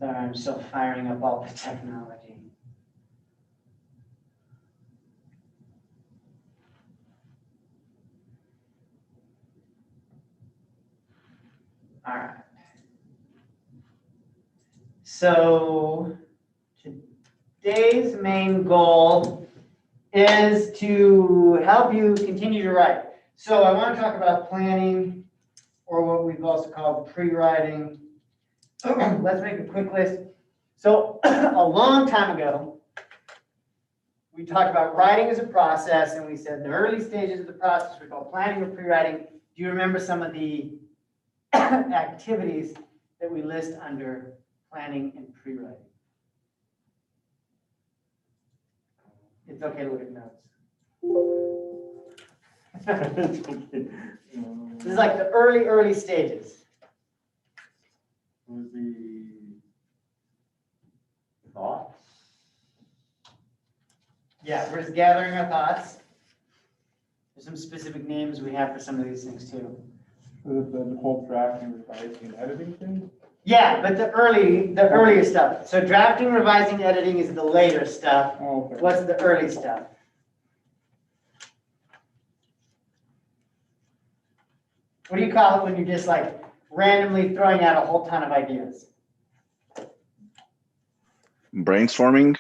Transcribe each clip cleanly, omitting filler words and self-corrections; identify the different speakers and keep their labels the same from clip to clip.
Speaker 1: Sorry, I'm still firing up all the technology. All right. So today's main goal is to help you continue to write. So I want to talk about planning, or what we've also called pre-writing. Let's make a quick list. So a long time ago, we talked about writing as a process, and we said the early stages of the process we call planning or pre-writing. Do you remember some of the activities that we list under planning and pre-writing? It's okay to look at notes. This is like the early stages.
Speaker 2: Was the thoughts?
Speaker 1: Yeah, we're just gathering our thoughts. There's some specific names we have for some of these things too.
Speaker 2: The whole drafting, revising, and editing thing?
Speaker 1: Yeah, but the earlier stuff. So drafting, revising, editing is the later stuff.
Speaker 2: Oh, okay.
Speaker 1: What's the early stuff? What do you call it when you're just like randomly throwing out a whole ton of ideas?
Speaker 3: Brainstorming.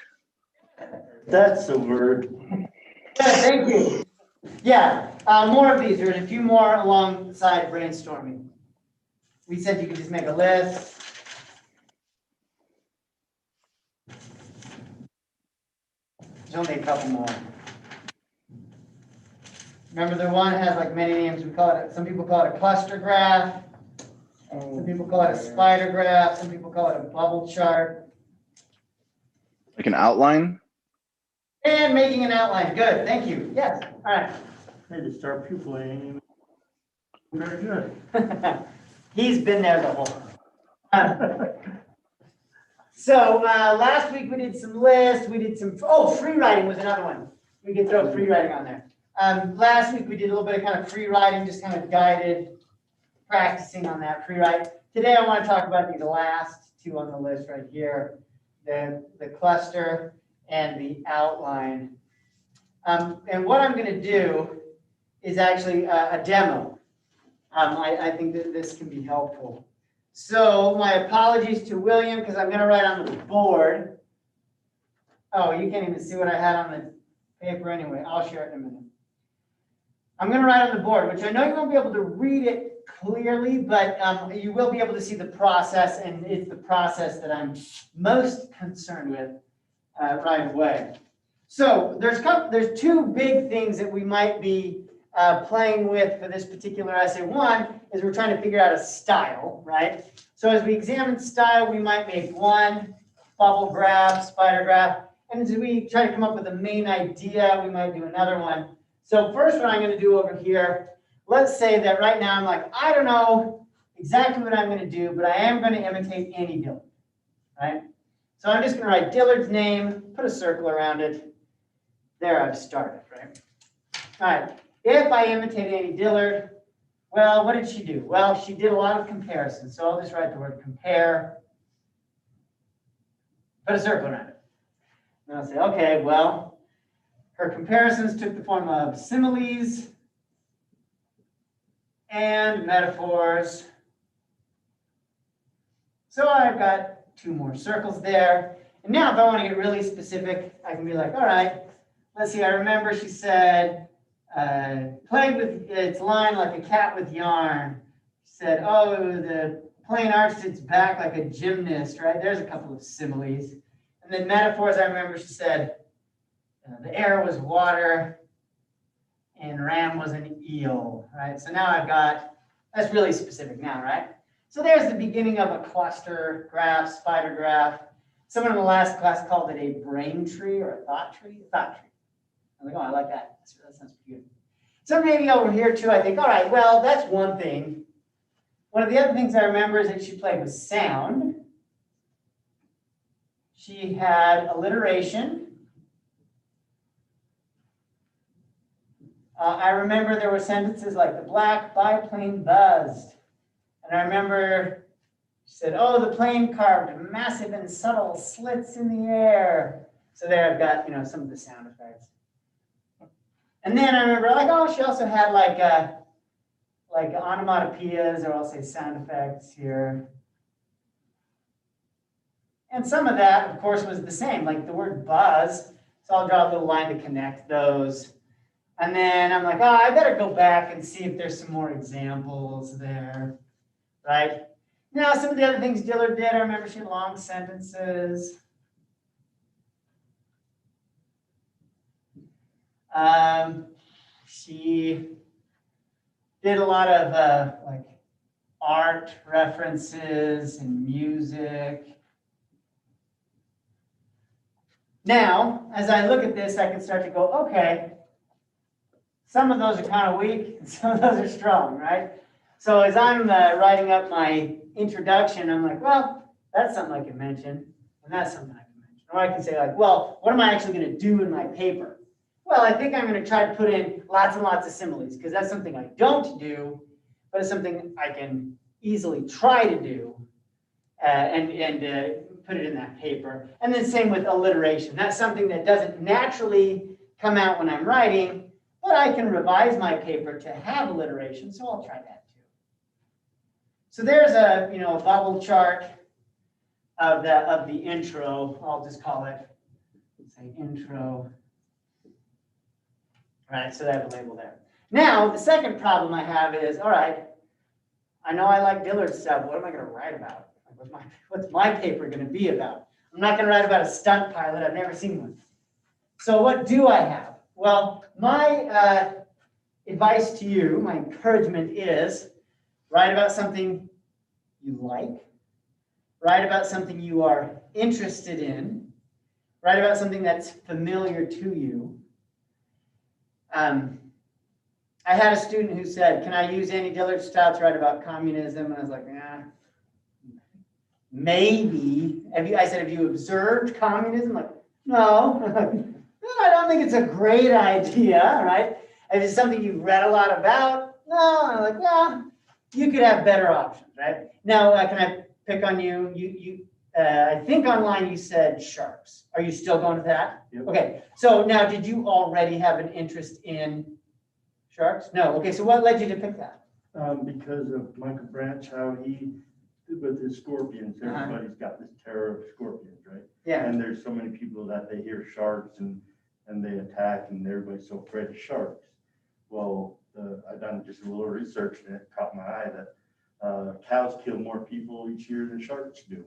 Speaker 2: That's the word.
Speaker 1: Yeah, thank you. Yeah, more of these. There's a few more alongside brainstorming. We said you could just make a list. There's only a couple more. Remember, the one has like many names. We call it. Some people call it a cluster graph. Some people call it a spider graph. Some people call it a bubble chart.
Speaker 3: Like an outline.
Speaker 1: And making an outline. Good. Thank you. Yes. All right.
Speaker 2: Hey, to start pupilling. Very good.
Speaker 1: He's been there the whole time. So last week we did some lists. We did some. Oh, free writing was another one. We could throw free writing on there. Last week we did a little bit of kind of free writing, just kind of guided practicing on that free write. Today I want to talk about these last two on the list right here, the cluster and the outline. And what I'm going to do is actually a demo. I think that this can be helpful. So my apologies to William, because I'm going to write on the board. Oh, you can't even see what I had on the paper anyway. I'll share it in a minute. I'm going to write on the board, which I know you won't be able to read it clearly, but you will be able to see the process, and it's the process that I'm most concerned with right away. So there's two big things that we might be playing with for this particular essay. One is we're trying to figure out a style, right? So as we examine style, we might make one bubble graph, spider graph, and as we try to come up with a main idea, we might do another one. So first what I'm going to do over here, let's say that right now I'm like, I don't know exactly what I'm going to do, but I am going to imitate Annie Dillard, right? So I'm just going to write Dillard's name, put a circle around it. There I've started, right? All right, if I imitate Annie Dillard, well, what did she do? Well, she did a lot of comparisons. So I'll just write the word compare, put a circle around it. And I'll say, okay, well, her comparisons took the form of similes and metaphors. So I've got two more circles there. And now if I want to get really specific, I can be like, all right, let's see, I remember she said, played with its line like a cat with yarn. She said, oh, the plane arched its back like a gymnast, right? There's a couple of similes. And then metaphors, I remember she said, the air was water and Ram was an eel, right? So now I've got, that's really specific now, right? So there's the beginning of a cluster graph, spider graph. Someone in the last class called it a brain tree or a thought tree. I'm like, oh, I like that. That sounds pretty good. So maybe over here too, I think, all right, well, that's one thing. One of the other things I remember is that she played with sound. She had alliteration. I remember there were sentences like the black biplane buzzed. And I remember She said, oh, the plane carved massive and subtle slits in the air. So there I've got, some of the sound effects. And then I remember like, oh, she also had like onomatopoeias, or I'll say sound effects here. And some of that, of course, was the same, like the word buzz. So I'll draw a little line to connect those. And then I'm like, oh, I better go back and see if there's some more examples there, right? Now, some of the other things Dillard did, I remember she had long sentences. She did a lot of like art references and music. Now, as I look at this, I can start to go, okay, some of those are kind of weak, and some of those are strong, right? So as I'm writing up my introduction, I'm like, well, that's something I can mention, and that's something I can mention. Or I can say like, well, what am I actually going to do in my paper? Well, I think I'm going to try to put in lots and lots of similes, because that's something I don't do, but it's something I can easily try to do and put it in that paper. And then same with alliteration. That's something that doesn't naturally come out when I'm writing, but I can revise my paper to have alliteration, so I'll try that too. So there's a a bubble chart of the intro. I'll just call it, say, intro. All right, so I have a label there. Now, the second problem I have is, all right, I know I like Dillard's stuff. What am I going to write about? What's my paper going to be about? I'm not going to write about a stunt pilot. I've never seen one. So what do I have? Well, my advice to you, my encouragement is write about something you like, write about something you are interested in, write about something that's familiar to you. I had a student who said, can I use Annie Dillard's style to write about communism? And I was like, maybe. I said, have you observed communism? Like, no. I don't think it's a great idea, right? If it's something you've read a lot about, no. I'm like, well, you could have better options, right? Now, can I pick on you? I think online you said sharks. Are you still going to that?
Speaker 2: Yep.
Speaker 1: Okay. So now, did you already have an interest in sharks? No. Okay. So what led you to pick that?
Speaker 4: Because of Michael Branch, how he, with his scorpions, everybody's got this terror of scorpions, right?
Speaker 1: Yeah.
Speaker 4: And there's so many people that they hear sharks and they attack, and everybody's so afraid of sharks. Well, I done just a little research, and it caught my eye that cows kill more people each year than sharks do.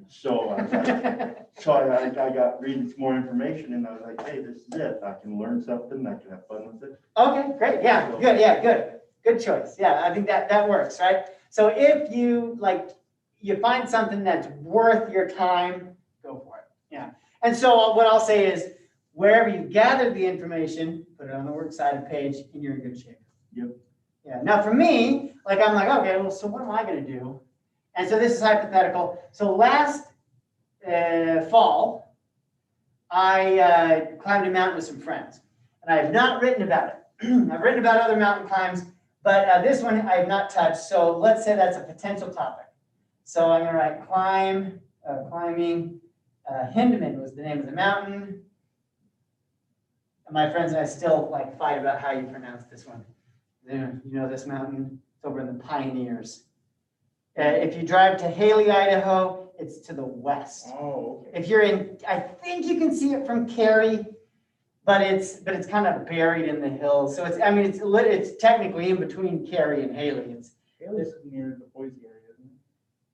Speaker 4: So I was like, I got reading some more information, and I was like, hey, this is it. I can learn something. I can have fun with it.
Speaker 1: Okay, great. Yeah, good. Yeah, good. Good choice. Yeah, I think that works, right? So if you you find something that's worth your time, go for it. Yeah. And so what I'll say is, wherever you gathered the information, put it on the works cited page, and you're in good shape.
Speaker 4: Yep.
Speaker 1: Yeah. Now for me, I'm like, okay, well, so what am I going to do? And so this is hypothetical. So last fall, I climbed a mountain with some friends, and I have not written about it. I've written about other mountain climbs, but this one I have not touched. So let's say that's a potential topic. So I'm going to write climbing. Hindeman was the name of the mountain. And my friends and I still fight about how you pronounce this one. You know this mountain? It's over in the Pioneers. If you drive to Haley, Idaho, it's to the west.
Speaker 2: Oh, okay.
Speaker 1: If you're in, I think you can see it from Cary, but it's kind of buried in the hills. So it's technically in between Cary and Haley.
Speaker 2: Haley's near the Boise area, isn't it?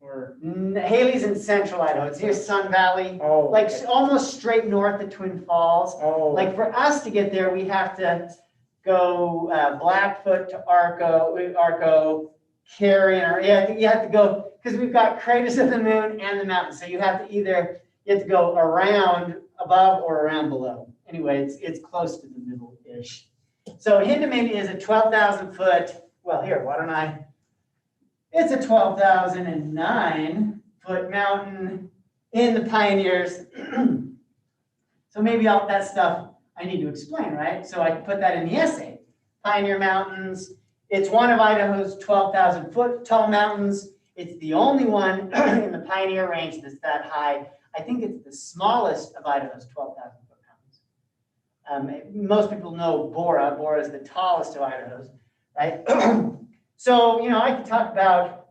Speaker 2: Or
Speaker 1: Haley's in central Idaho. It's near Sun Valley,
Speaker 2: okay.
Speaker 1: Almost straight north of Twin Falls.
Speaker 2: Oh,
Speaker 1: For us to get there, we have to go Blackfoot to Arco, Cary, you have to go, because we've got Craters of the Moon and the mountain. So you have to go around above or around below. Anyway, it's close to the middle-ish. So Hindeman is a 12,000 foot, it's a 12,009 foot mountain in the Pioneers. So maybe all that stuff I need to explain, right? So I can put that in the essay. Pioneer Mountains. It's one of Idaho's 12,000 foot tall mountains. It's the only one in the Pioneer Range that's that high. I think it's the smallest of Idaho's 12,000 foot mountains. Most people know Bora. Bora is the tallest of Idaho's, right? So, I can talk about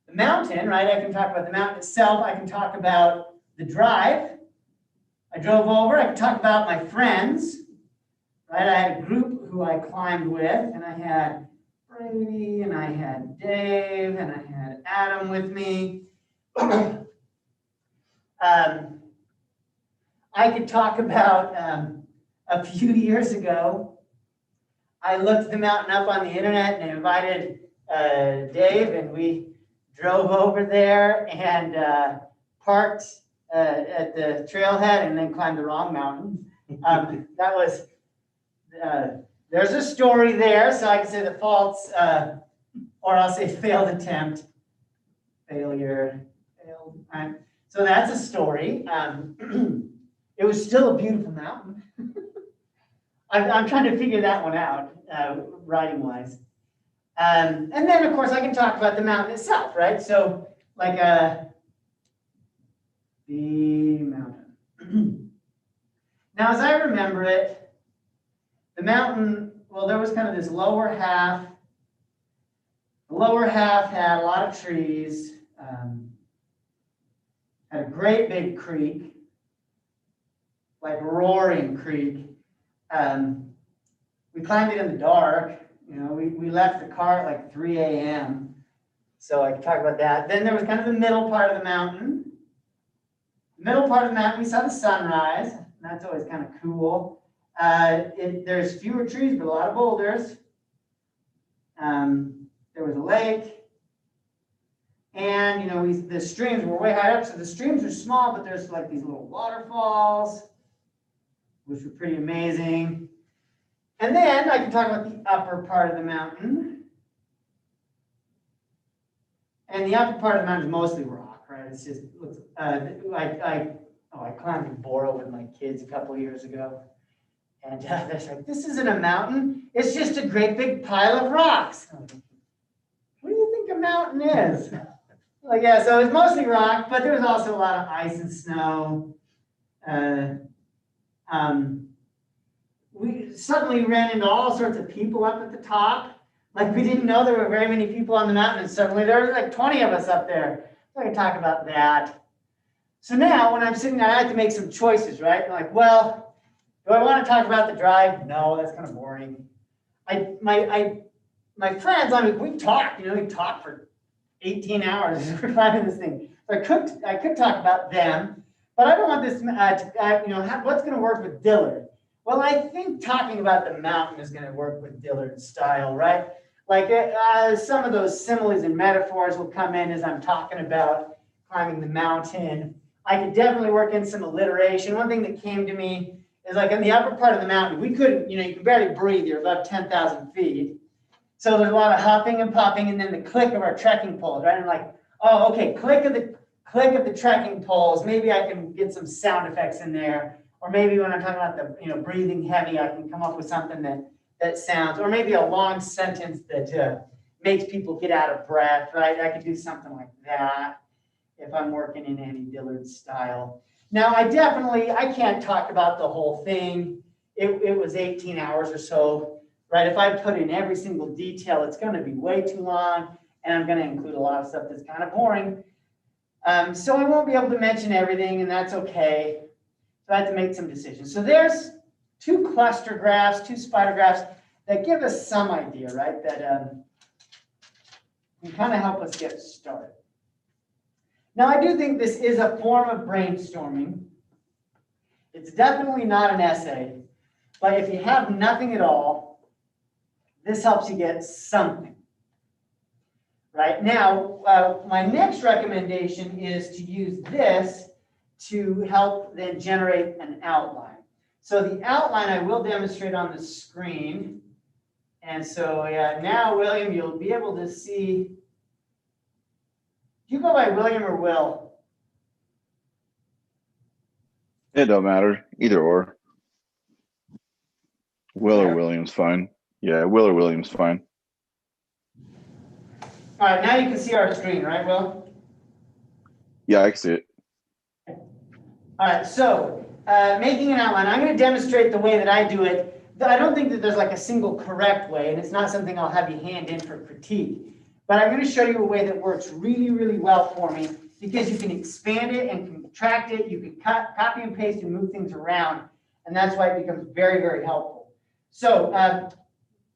Speaker 1: the mountain, right? I can talk about the mountain itself. I can talk about the drive. I drove over. I can talk about my friends, right? I had a group who I climbed with, and I had Brady, and I had Dave, and I had Adam with me. I could talk about a few years ago, I looked the mountain up on the internet and invited Dave, and we drove over there and parked at the trailhead and then climbed the wrong mountain. That was, there's a story there, so I can say the false, or I'll say failed attempt, failure, failed. So that's a story. It was still a beautiful mountain. I'm trying to figure that one out, writing wise. And then, of course, I can talk about the mountain itself, right? So, like the mountain. Now, as I remember it, the mountain, well, there was kind of this lower half. The lower half had a lot of trees, had a great big creek, like Roaring Creek. We climbed it in the dark. We left the car at like 3 a.m. So I can talk about that. Then there was kind of the middle part of the mountain. The middle part of the mountain, we saw the sunrise. And that's always kind of cool. There's fewer trees, but a lot of boulders. There was a lake. And, the streams were way high up. So the streams are small, but there's like these little waterfalls, which were pretty amazing. And then I can talk about the upper part of the mountain. And the upper part of the mountain is mostly rock, right? It's just, I climbed in Bora with my kids a couple of years ago. And they're like, this isn't a mountain. It's just a great big pile of rocks. What do you think a mountain is? Like, yeah, so it's mostly rock, but there was also a lot of ice and snow. We suddenly ran into all sorts of people up at the top. Like, we didn't know there were very many people on the mountain, and suddenly there were like 20 of us up there. So I can talk about that. So now, when I'm sitting there, I have to make some choices, right? I'm like, well, do I want to talk about the drive? No, that's kind of boring. My friends, we talked, we talked for 18 hours we're climbing this thing. So I could talk about them, but I don't want this, what's going to work with Dillard? Well, I think talking about the mountain is going to work with Dillard's style, right? Like some of those similes and metaphors will come in as I'm talking about climbing the mountain. I could definitely work in some alliteration. One thing that came to me is like in the upper part of the mountain, we couldn't, you can barely breathe. You're above 10,000 feet. So there's a lot of hopping and popping, and then the click of our trekking poles, right? I'm like, oh, okay, click of the trekking poles. Maybe I can get some sound effects in there. Or maybe when I'm talking about the, breathing heavy, I can come up with something that sounds, or maybe a long sentence that makes people get out of breath, right? I could do something like that if I'm working in any Dillard style. Now, I can't talk about the whole thing. It was 18 hours or so, right? If I put in every single detail, it's going to be way too long, and I'm going to include a lot of stuff that's kind of boring. So I won't be able to mention everything, and that's okay. So I had to make some decisions. So there's two cluster graphs, two spider graphs that give us some idea, right? That can kind of help us get started. Now, I do think this is a form of brainstorming. It's definitely not an essay, but if you have nothing at all, this helps you get something. Right now, my next recommendation is to use this to help then generate an outline. So the outline I will demonstrate on the screen. And so now, William, you'll be able to see. Do you go by William or Will?
Speaker 3: It don't matter. Either or. Will or William's fine. Yeah, Will or William's fine.
Speaker 1: All right, now you can see our screen, right, Will?
Speaker 3: Yeah, I can see it.
Speaker 1: All right, so making an outline, I'm going to demonstrate the way that I do it. I don't think that there's like a single correct way, and it's not something I'll have you hand in for critique. But I'm going to show you a way that works really, really well for me, because you can expand it and contract it. You can cut, copy and paste and move things around, and that's why it becomes very, very helpful. So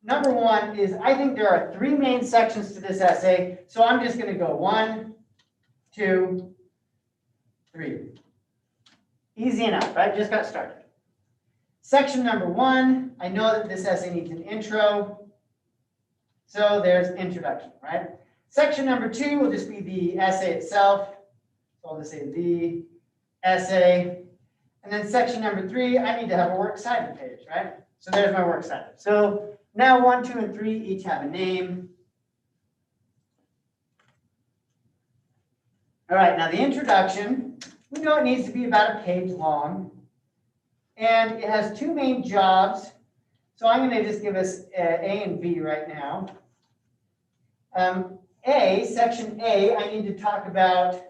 Speaker 1: number one is I think there are 3 main sections to this essay. So I'm just going to go 1, 2, 3. Easy enough, right? Just got started. Section number 1, I know that this essay needs an intro. So there's introduction, right? Section number 2 will just be the essay itself. So I'll just say the essay. And then section number 3, I need to have a works cited page, right? So there's my works cited. So now 1, 2, and 3 each have a name. All right, now the introduction, we know it needs to be about a page long. And it has 2 main jobs. So I'm going to just give us A and B right now. Section A, I need to talk about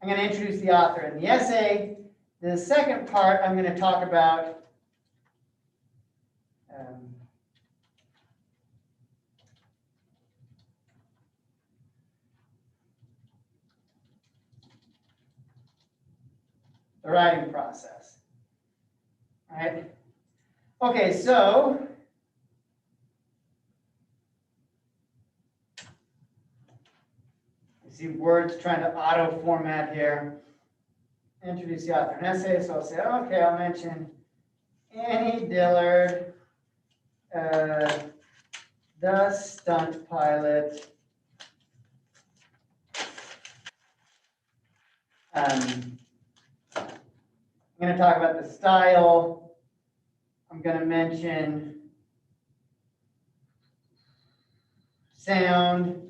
Speaker 1: I'm going to introduce the author and the essay. The second part, I'm going to talk about the writing process. All right. Okay, so you see words trying to auto format here. Introduce the author and essay. So I'll say, okay, I'll mention Annie Dillard, the stunt pilot. I'm going to talk about the style. I'm going to mention sound.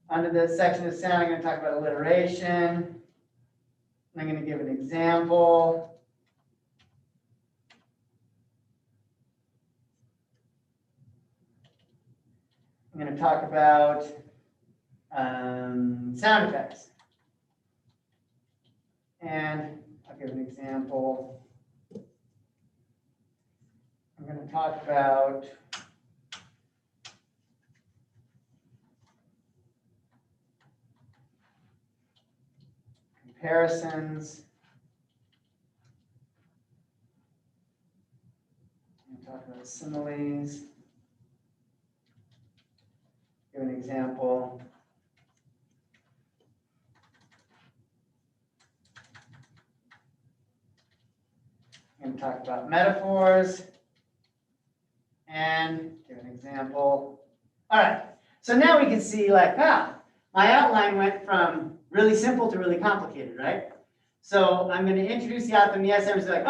Speaker 1: Under the section of sound, I'm going to talk about alliteration. I'm going to give an example. I'm going to talk about sound effects. And I'll give an example. I'm going to talk about comparisons. I'm going to talk about similes. Give an example. I'm going to talk about metaphors and give an example. All right, so now we can see like, my outline went from really simple to really complicated, right? So I'm going to introduce the author and the essay. I'm just like,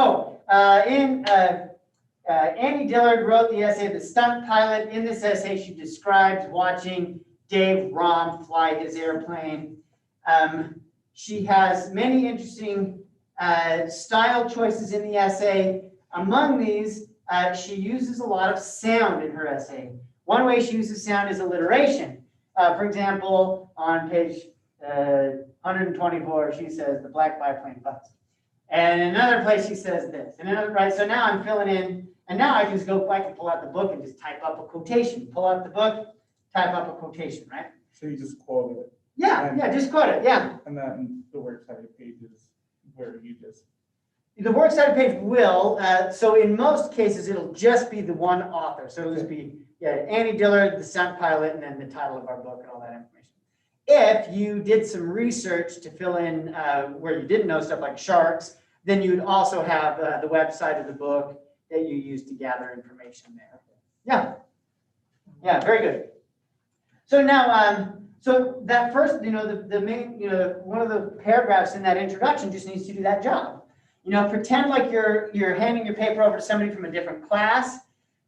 Speaker 1: Annie Dillard wrote the essay, The Stunt Pilot. In this essay, she describes watching Dave Rom fly his airplane. She has many interesting style choices in the essay. Among these, she uses a lot of sound in her essay. One way she uses sound is alliteration. For example, on page 124, she says, the black biplane bus. And in another place, she says this. And another, right? So now I'm filling in, and now I can just go back and pull out the book and just type up a quotation. Pull out the book, type up a quotation, right?
Speaker 2: So you just quote it.
Speaker 1: Yeah, just quote it, yeah.
Speaker 2: And then the works cited page is where you just.
Speaker 1: The works cited page will, so in most cases, it'll just be the one author. So it'll just be, Annie Dillard, the stunt pilot, and then the title of our book and all that information. If you did some research to fill in where you didn't know stuff like sharks, then you'd also have the website of the book that you use to gather information there. Yeah, very good. So now, so that first, the main, one of the paragraphs in that introduction just needs to do that job. Pretend like you're handing your paper over to somebody from a different class,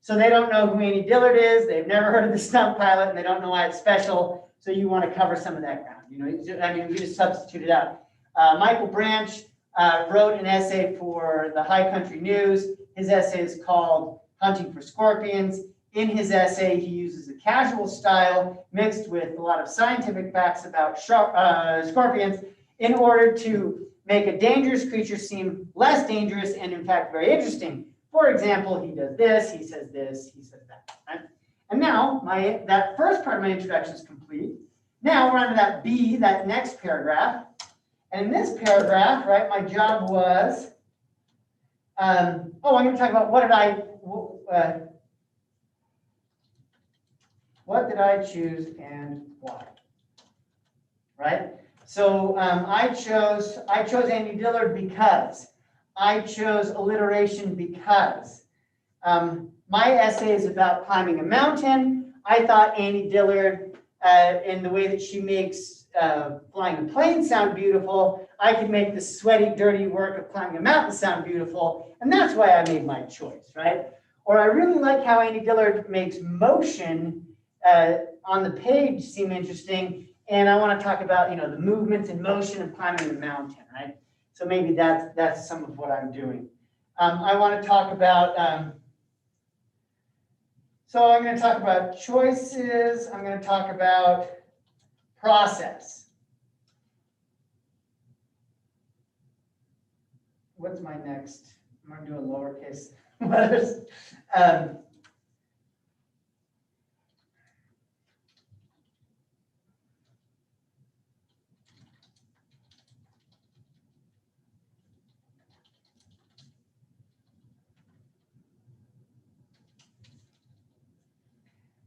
Speaker 1: so they don't know who Annie Dillard is, they've never heard of the stunt pilot, and they don't know why it's special, so you want to cover some of that ground. You just substitute it out. Michael Branch wrote an essay for the High Country News. His essay is called hunting for scorpions. In his essay, he uses a casual style mixed with a lot of scientific facts about scorpions in order to make a dangerous creature seem less dangerous and, in fact, very interesting. For example, he does this, he says that, right? And now that first part of my introduction is complete. Now we're on to that B, that next paragraph. And in this paragraph, right, my job was, I'm going to talk about what did I choose and why, right? So I chose Andy Dillard because I chose alliteration because my essay is about climbing a mountain. I thought Andy Dillard, in the way that she makes flying a plane sound beautiful, I could make the sweaty, dirty work of climbing a mountain sound beautiful, and that's why I made my choice, right? Or I really like how Andy Dillard makes motion on the page seem interesting, and I want to talk about, the movements and motion of climbing the mountain, right? So maybe that's some of what I'm doing. I want to talk about, so I'm going to talk about choices. I'm going to talk about process. What's my next? I'm going to do a lowercase letters.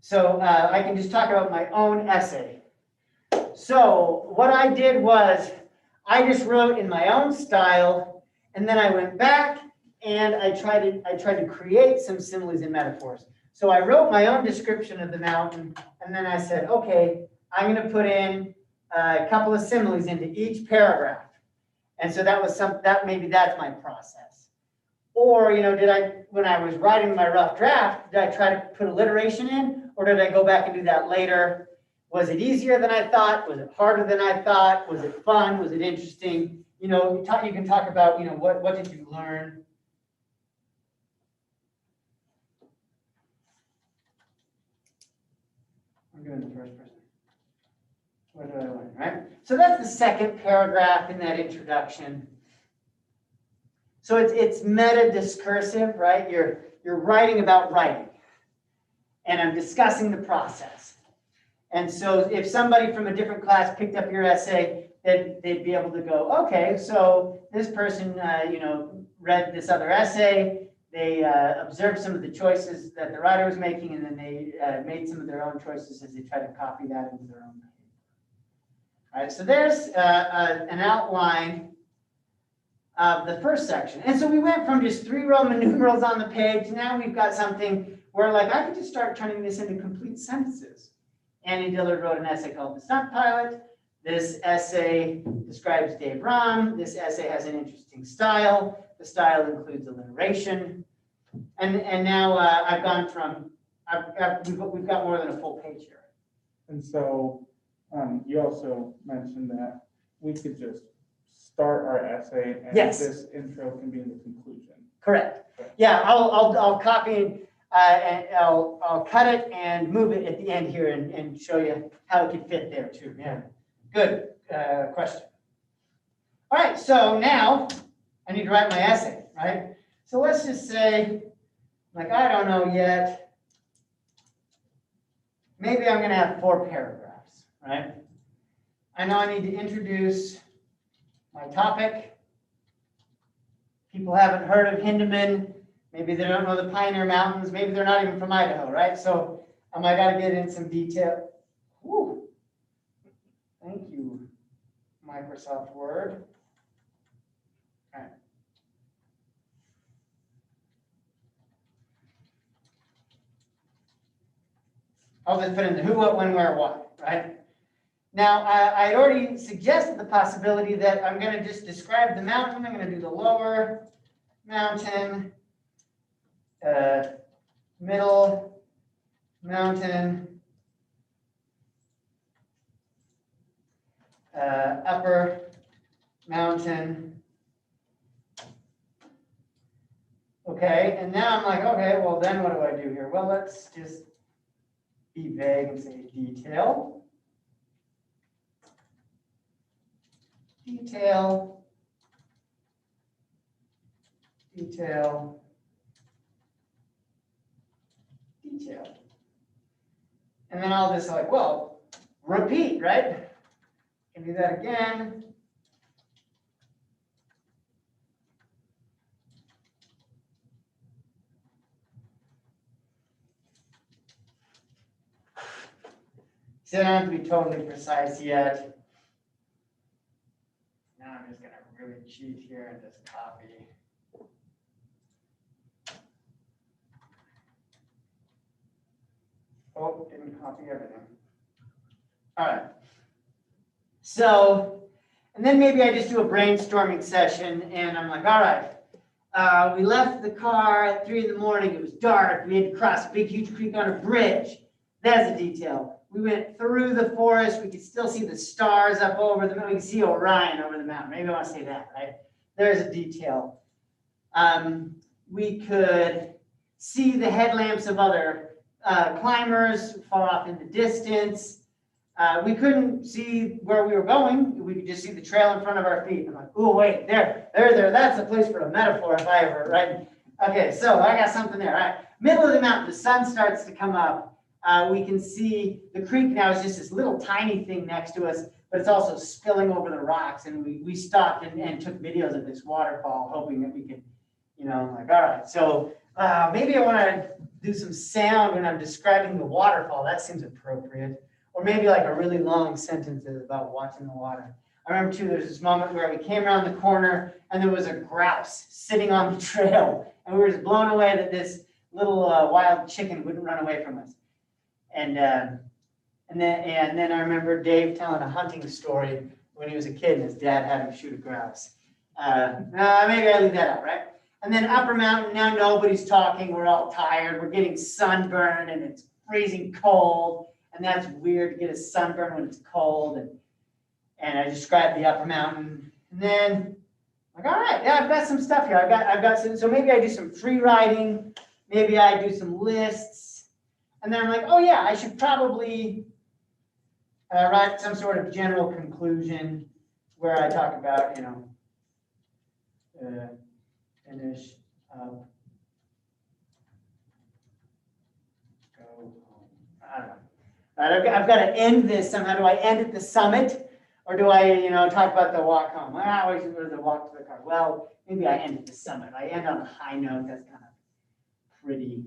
Speaker 1: So I can just talk about my own essay. So what I did was I just wrote in my own style, and then I went back and I tried to create some similes and metaphors. So I wrote my own description of the mountain, and then I said, okay, I'm going to put in a couple of similes into each paragraph. And so maybe that's my process. Or, when I was writing my rough draft, did I try to put alliteration in, or did I go back and do that later? Was it easier than I thought? Was it harder than I thought? Was it fun? Was it interesting? You can talk about, what did you learn? I'm doing the first person. What did I learn, right? So that's the second paragraph in that introduction. So it's meta-discursive, right? You're writing about writing, and I'm discussing the process. And so if somebody from a different class picked up your essay, they'd be able to go, okay, so this person, read this other essay, they observed some of the choices that the writer was making, and then they made some of their own choices as they tried to copy that into their own paper. All right, so there's an outline of the first section. And so we went from just 3 Roman numerals on the page. Now we've got something where I could just start turning this into complete sentences. Andy Dillard wrote an essay called The Stunt Pilot. This essay describes Dave Rom. This essay has an interesting style. The style includes alliteration. And now I've gone from, we've got more than a full page here.
Speaker 2: And so you also mentioned that we could just start our essay, and
Speaker 1: Yes.
Speaker 2: This intro can be in the conclusion.
Speaker 1: Correct. Yeah, I'll copy and I'll cut it and move it at the end here and show you how it could fit there too. Yeah, good question. All right, so now I need to write my essay, right? So let's just say, I don't know yet. Maybe I'm going to have 4 paragraphs, right? I know I need to introduce my topic. People haven't heard of Hindeman. Maybe they don't know the Pioneer Mountains. Maybe they're not even from Idaho, right? So I got to get in some detail. Woo. Thank you, Microsoft Word. All right. I'll just put in the who, what, when, where, what, right? Now, I already suggested the possibility that I'm going to just describe the mountain. I'm going to do the lower mountain, middle mountain, upper mountain, Okay, and now I'm like, okay, well then what do I do here? Well, let's just be vague and say detail. Detail. Detail. Detail. And then I'll just like, well, repeat, right? Can do that again. So I don't have to be totally precise yet. Now I'm just gonna really cheat here and just copy. Oh, didn't copy everything. All right. So, and then maybe I just do a brainstorming session and I'm like, all right, we left the car at 3 in the morning. It was dark. We had to cross a big, huge creek on a bridge. That's a detail. We went through the forest. We could still see the stars up over the mountain. We could see Orion over the mountain. Maybe I want to say that, right? There's a detail. We could see the headlamps of other climbers far off in the distance. We couldn't see where we were going. We could just see the trail in front of our feet. I'm like, oh, wait, there. That's a place for a metaphor if I ever, right? Okay, so I got something there. All right, middle of the mountain, the sun starts to come up. We can see the creek now is just this little tiny thing next to us, but it's also spilling over the rocks. And we stopped and took videos of this waterfall, hoping that we could, like, all right, so maybe I want to do some sound when I'm describing the waterfall. That seems appropriate. Or maybe like a really long sentence about watching the water. I remember too, there's this moment where we came around the corner and there was a grouse sitting on the trail. And we were just blown away that this little wild chicken wouldn't run away from us. And then I remember Dave telling a hunting story when he was a kid and his dad had him shoot a grouse. Maybe I leave that out, right? And then upper mountain, now nobody's talking. We're all tired. We're getting sunburned and it's freezing cold. And that's weird to get a sunburn when it's cold. And I described the upper mountain. And then, like, all right, yeah, I've got some stuff here. I've got some, so maybe I do some free writing. Maybe I do some lists. And then I'm like, oh yeah, I should probably write some sort of general conclusion where I talk about, finish up, go home. I don't know. Right, I've got to end this somehow. Do I end at the summit, or do I, talk about the walk home? I always go to the walk to the car. Well, maybe I end at the summit. I end on a high note. That's kind of pretty.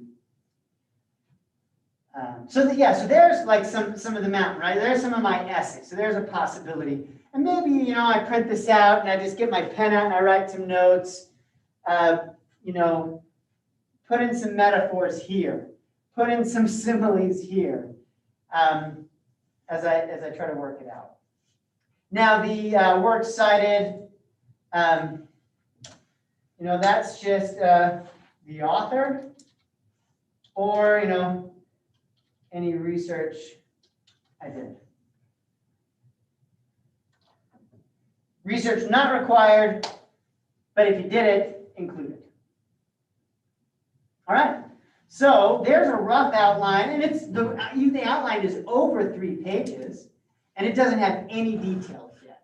Speaker 1: So there's like some of the mountain, right? There's some of my essays. So there's a possibility. And maybe, I print this out and I just get my pen out and I write some notes. Put in some metaphors here. Put in some similes here. As I try to work it out. Now the works cited, that's just the author or, any research I did. Research not required, but if you did it, include it. All right. So there's a rough outline, and the outline is over 3 pages, and it doesn't have any details yet.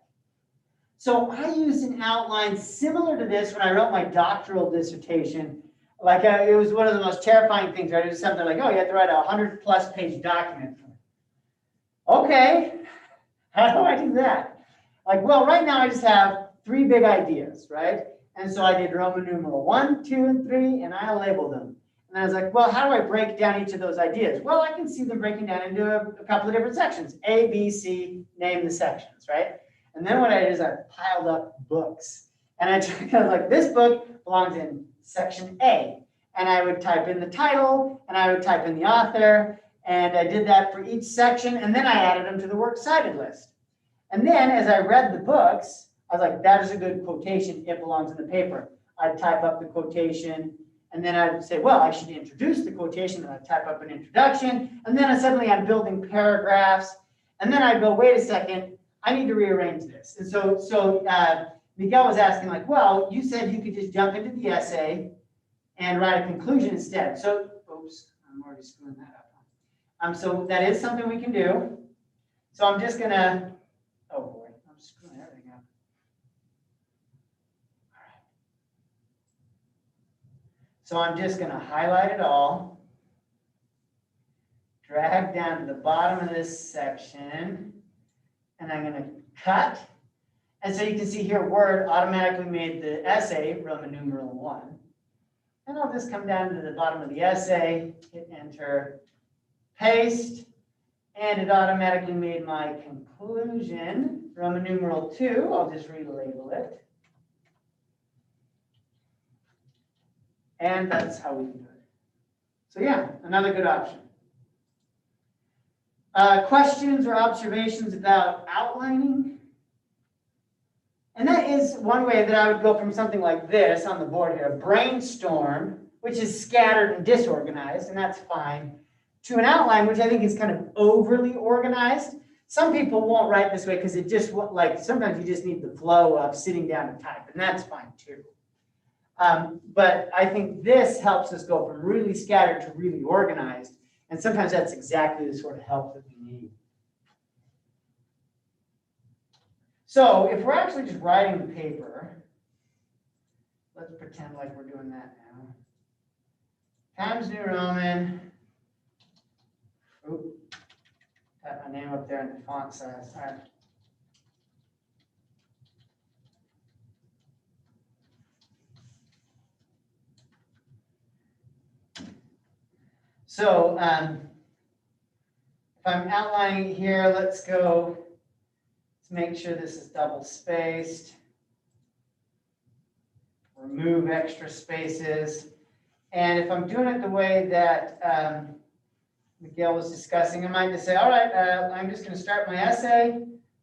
Speaker 1: So I used an outline similar to this when I wrote my doctoral dissertation. Like it was one of the most terrifying things, right? It was something like, oh, you have to write a 100+ page document. Okay, how do I do that? Like, well, right now I just have 3 big ideas, right? And so I did Roman numeral 1, 2, and 3, and I labeled them. And I was like, well, how do I break down each of those ideas? Well, I can see them breaking down into a couple of different sections. A, B, C, name the sections, right? And then what I did is I piled up books. And I kind of like, this book belongs in section A. And I would type in the title, and I would type in the author, and I did that for each section, and then I added them to the works cited list. And then as I read the books, I was like, that is a good quotation, it belongs in the paper. I'd type up the quotation, and then I'd say, well, I should introduce the quotation, and I'd type up an introduction, and then suddenly I'm building paragraphs, and then I'd go, wait a second, I need to rearrange this. And so Miguel was asking like, well, you said you could just jump into the essay and write a conclusion instead. So, oops, I'm already screwing that up. So that is something we can do. So I'm just gonna, oh boy, I'm screwing everything up. All right. So I'm just gonna highlight it all, drag down to the bottom of this section, and I'm gonna cut. And so you can see here, Word automatically made the essay Roman numeral 1. And I'll just come down to the bottom of the essay, hit enter, paste, and it automatically made my conclusion Roman numeral 2. I'll just relabel it. And that's how we can do it. So yeah, another good option. Questions or observations about outlining? And that is one way that I would go from something like this on the board here, brainstorm, which is scattered and disorganized, and that's fine, to an outline, which I think is kind of overly organized. Some people won't write this way because it just, like, sometimes you just need the flow of sitting down and type, and that's fine too. But I think this helps us go from really scattered to really organized, and sometimes that's exactly the sort of help that we need. So if we're actually just writing the paper, let's pretend like we're doing that now. Times New Roman. Oop, got my name up there in the font size. All right. So if I'm outlining it here, let's go. Make sure this is double spaced. Remove extra spaces. And if I'm doing it the way that Miguel was discussing, I might just say, all right, I'm just going to start my essay.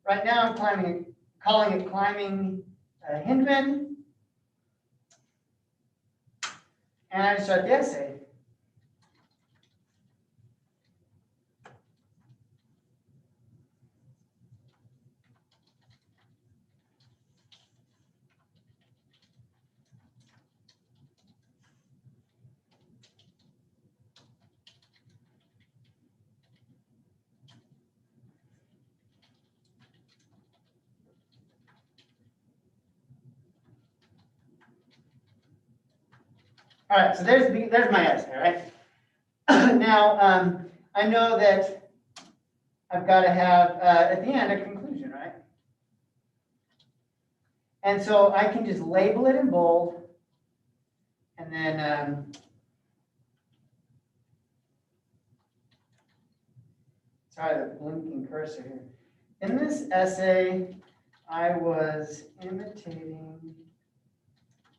Speaker 1: Right now I'm calling it Climbing Hindman. And I start the essay. All right, so there's my essay, right? Now, I know that I've got to have, at the end, a conclusion, right? And so I can just label it in bold, and then, sorry, the blinking cursor here. In this essay, I was imitating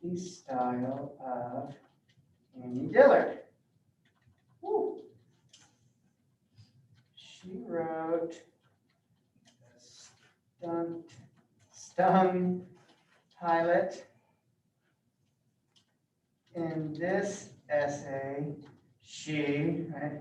Speaker 1: the style of Annie Dillard. Woo. She wrote a stung pilot. In this essay, she, right,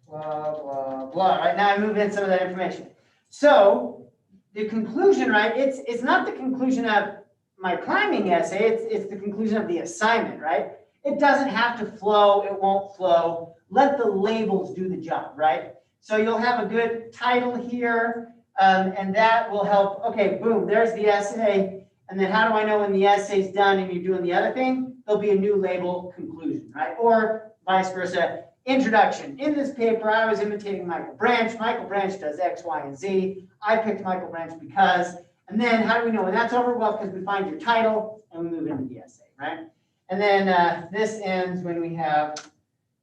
Speaker 1: blah, blah, blah. Right now I move in some of that information. So the conclusion, right, it's not the conclusion of my climbing essay, it's the conclusion of the assignment, right? It doesn't have to flow, it won't flow. Let the labels do the job, right? So you'll have a good title here, and that will help. Okay, boom, there's the essay. And then how do I know when the essay's done and you're doing the other thing? There'll be a new label, conclusion, right? Or vice versa, introduction. In this paper, I was imitating Michael Branch. Michael Branch does X, Y, and Z. I picked Michael Branch because, and then how do we know when that's over? Well, because we find your title and we move into the essay, right? And then this ends when we have,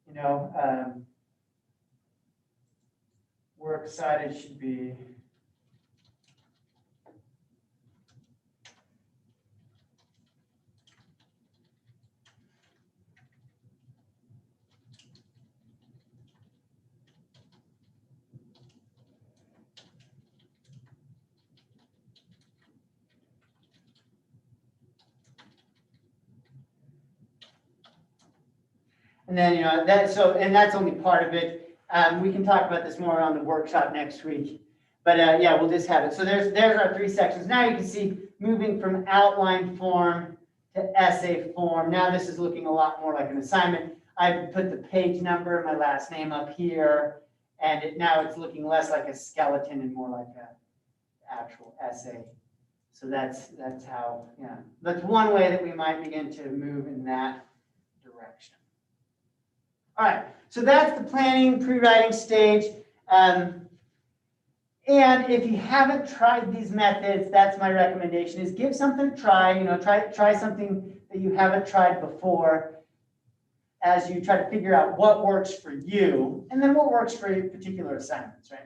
Speaker 1: you know, works cited should be and then, you know, and that's only part of it. We can talk about this more on the workshop next week. But yeah, we'll just have it. So there's our 3 sections. Now you can see moving from outline form to essay form. Now this is looking a lot more like an assignment. I put the page number, my last name up here, and now it's looking less like a skeleton and more like an actual essay. So that's how, yeah, that's one way that we might begin to move in that direction. All right, so that's the planning, pre-writing stage. And if you haven't tried these methods, that's my recommendation, is give something a try, try something that you haven't tried before as you try to figure out what works for you and then what works for your particular assignments, right?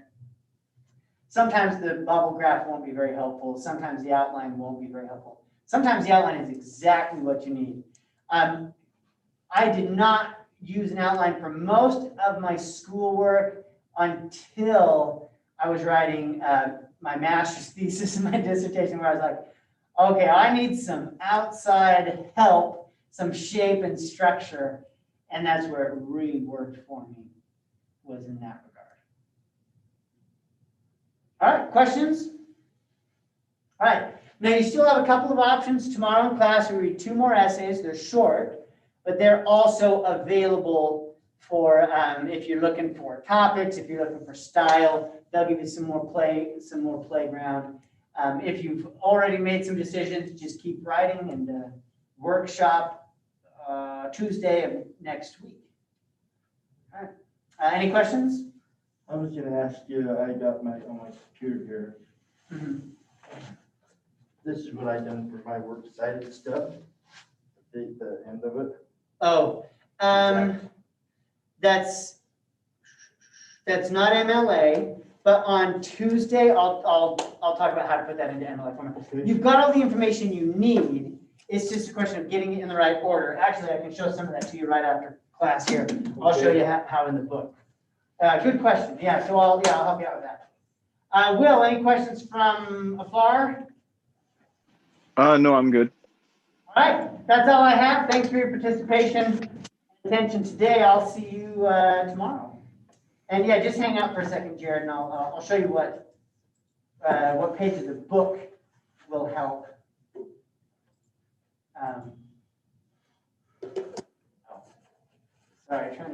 Speaker 1: Sometimes the bubble graph won't be very helpful. Sometimes the outline won't be very helpful. Sometimes the outline is exactly what you need. I did not use an outline for most of my schoolwork until I was writing my master's thesis and my dissertation, where I was like, okay, I need some outside help, some shape and structure. And that's where it really worked for me, was in that regard. All right, questions? All right, now you still have a couple of options. Tomorrow in class, we read 2 more essays. They're short, but they're also available for if you're looking for topics, if you're looking for style, they'll give you some more playground. If you've already made some decisions, just keep writing and workshop Tuesday of next week. All right, any questions?
Speaker 4: I was gonna ask you, I got on my computer here.
Speaker 1: Mm-hmm.
Speaker 4: This is what I done for my works cited stuff. The end of it.
Speaker 1: Oh, that's not MLA, but on Tuesday, I'll talk about how to put that into MLA format. You've got all the information you need. It's just a question of getting it in the right order. Actually, I can show some of that to you right after class here. I'll show you how in the book. Good question. Yeah, so I'll help you out with that. Will, any questions from afar?
Speaker 3: No, I'm good.
Speaker 1: All right, that's all I have. Thanks for your participation and attention today. I'll see you tomorrow. And yeah, just hang out for a second, Jared, and I'll show you what page of the book will help. Sorry, trying to